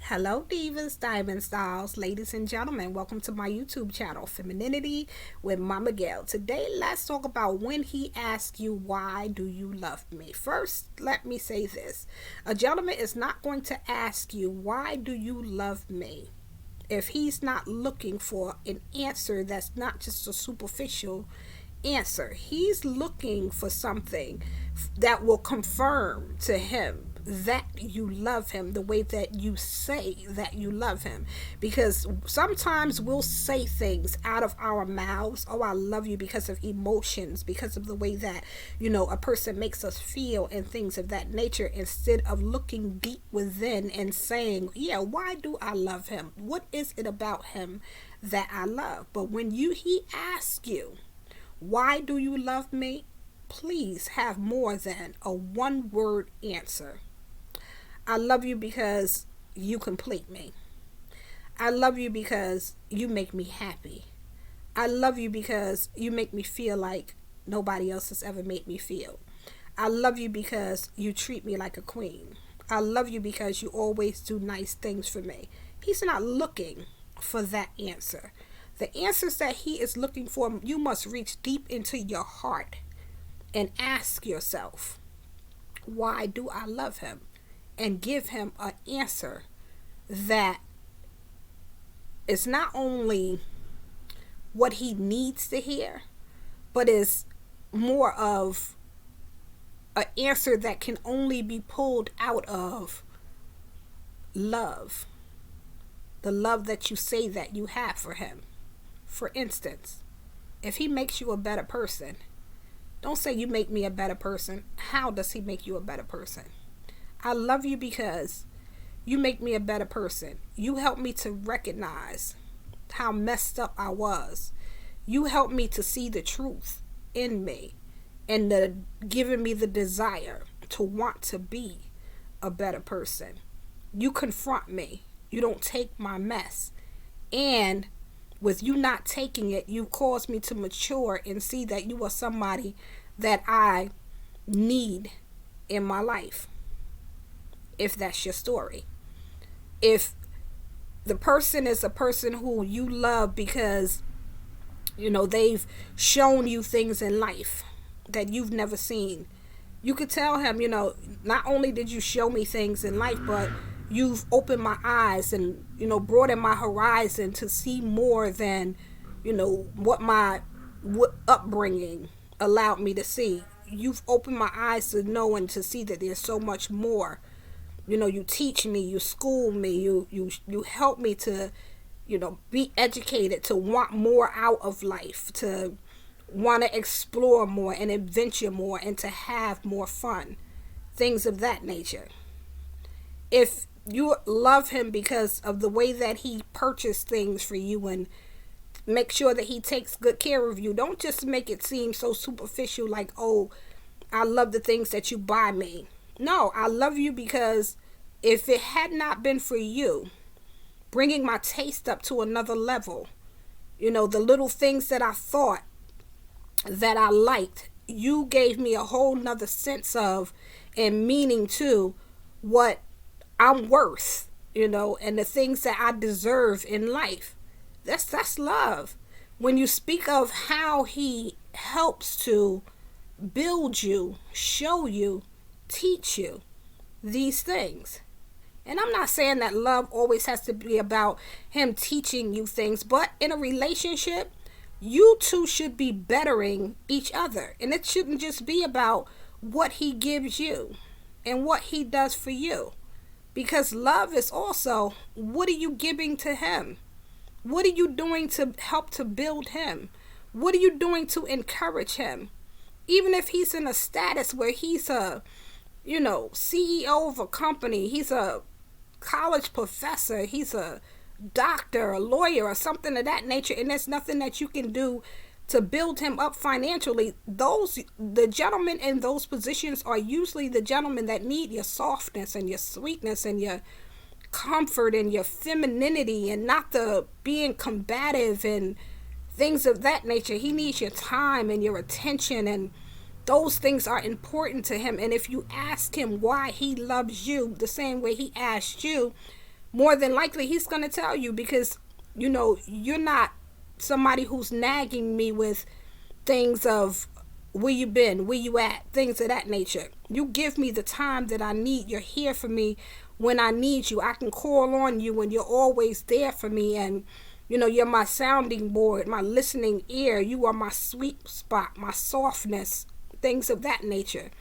Hello, divas, diamond styles, ladies and gentlemen. Welcome to my YouTube channel, Femininity with Mama Gail. Today, let's talk about when he asks you, why do you love me? First, let me say this. A gentleman is not going to ask you, why do you love me? If he's not looking for an answer that's not just a superficial answer. He's looking for something that will confirm to him that you love him the way that you say that you love him. Because sometimes we'll say things out of our mouths, oh, I love you, because of emotions, because of the way that, a person makes us feel and things of that nature, instead of looking deep within and saying, yeah, why do I love him? What is it about him that I love? But when he asks you, why do you love me? Please have more than a one word answer. I love you because you complete me. I love you because you make me happy. I love you because you make me feel like nobody else has ever made me feel. I love you because you treat me like a queen. I love you because you always do nice things for me. He's not looking for that answer. The answers that he is looking for, you must reach deep into your heart and ask yourself, why do I love him? And give him an answer that is not only what he needs to hear, but is more of an answer that can only be pulled out of love. The love that you say that you have for him. For instance, if he makes you a better person, don't say you make me a better person. How does he make you a better person? I love you because you make me a better person. You help me to recognize how messed up I was. You help me to see the truth in me and giving me the desire to want to be a better person. You confront me. You don't take my mess. And with you not taking it, you cause me to mature and see that you are somebody that I need in my life. If that's your story. If the person is a person who you love because, they've shown you things in life that you've never seen, you could tell him, not only did you show me things in life, but you've opened my eyes and, broadened my horizon to see more than, what my upbringing allowed me to see. You've opened my eyes to know and to see that there's so much more. You teach me, you school me, you help me to, be educated, to want more out of life, to want to explore more and adventure more and to have more fun. Things of that nature. If you love him because of the way that he purchased things for you and make sure that he takes good care of you, don't just make it seem so superficial like, oh, I love the things that you buy me. No, I love you because if it had not been for you bringing my taste up to another level, the little things that I thought that I liked, you gave me a whole nother sense of and meaning to what I'm worth, and the things that I deserve in life. That's love. When you speak of how he helps to build you, show you, teach you these things. And I'm not saying that love always has to be about him teaching you things, but in a relationship, you two should be bettering each other. And it shouldn't just be about what he gives you and what he does for you. Because love is also, what are you giving to him? What are you doing to help to build him? What are you doing to encourage him? Even if he's in a status where he's a, CEO of a company, he's a college professor, he's a doctor, a lawyer, or something of that nature, and there's nothing that you can do to build him up financially. The gentlemen in those positions are usually the gentlemen that need your softness and your sweetness and your comfort and your femininity, and not the being combative and things of that nature. He needs your time and your attention, and those things are important to him. And if you ask him why he loves you the same way he asked you, more than likely he's going to tell you, because you're not somebody who's nagging me with things of where you been, where you at, things of that nature. You give me the time that I need. You're here for me when I need you. I can call on you and you're always there for me. And you're my sounding board, my listening ear. You are my sweet spot, my softness, things of that nature.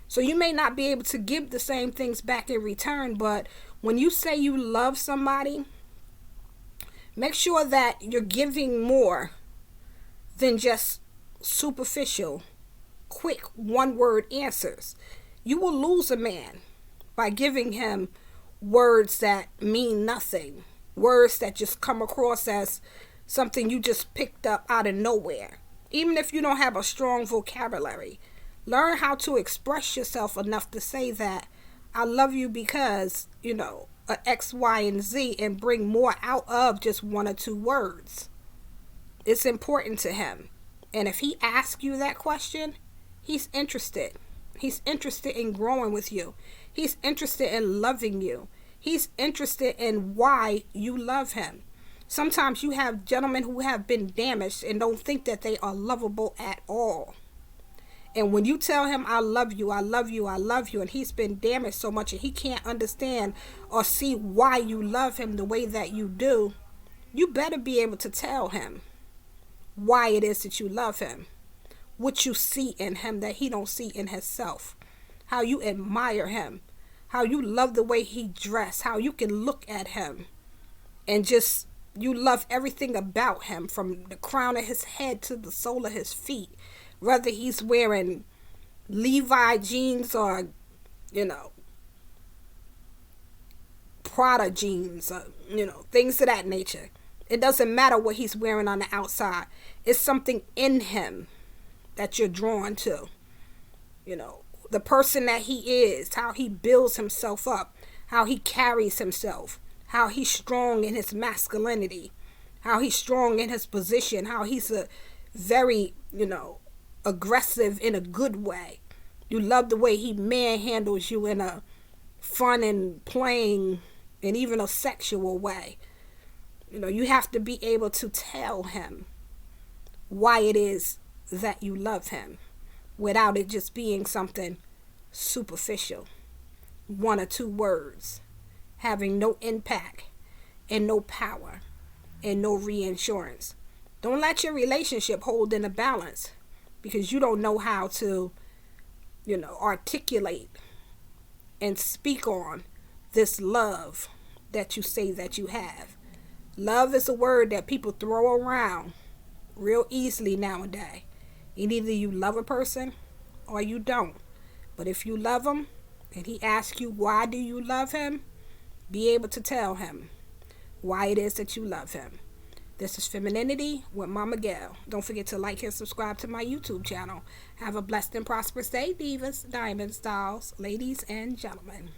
So you may not be able to give the same things back in return, but when you say you love somebody, make sure that you're giving more than just superficial, quick, one-word answers. You will lose a man by giving him words that mean nothing, words that just come across as something you just picked up out of nowhere. Even if you don't have a strong vocabulary, learn how to express yourself enough to say that I love you because, X, Y, and Z, and bring more out of just one or two words. It's important to him. And if he asks you that question, he's interested. He's interested in growing with you. He's interested in loving you. He's interested in why you love him. Sometimes you have gentlemen who have been damaged and don't think that they are lovable at all. And when you tell him, I love you, I love you, I love you, and he's been damaged so much and he can't understand or see why you love him the way that you do, you better be able to tell him why it is that you love him, what you see in him that he don't see in himself, how you admire him, how you love the way he dressed, how you can look at him and just, you love everything about him, from the crown of his head to the sole of his feet. Whether he's wearing Levi jeans or, Prada jeans, or, things of that nature. It doesn't matter what he's wearing on the outside. It's something in him that you're drawn to. The person that he is, how he builds himself up, how he carries himself, how he's strong in his masculinity, how he's strong in his position, how he's a very, aggressive in a good way. You love the way he manhandles you in a fun and playing and even a sexual way. You have to be able to tell him why it is that you love him without it just being something superficial, one or two words, having no impact and no power and no reinsurance. Don't let your relationship hold in a balance because you don't know how to, articulate and speak on this love that you say that you have. Love is a word that people throw around real easily nowadays. And either you love a person or you don't. But if you love him and he asks you why do you love him, be able to tell him why it is that you love him. This is Femininity with Mama Gail. Don't forget to like and subscribe to my YouTube channel. Have a blessed and prosperous day, divas, diamond styles, ladies and gentlemen.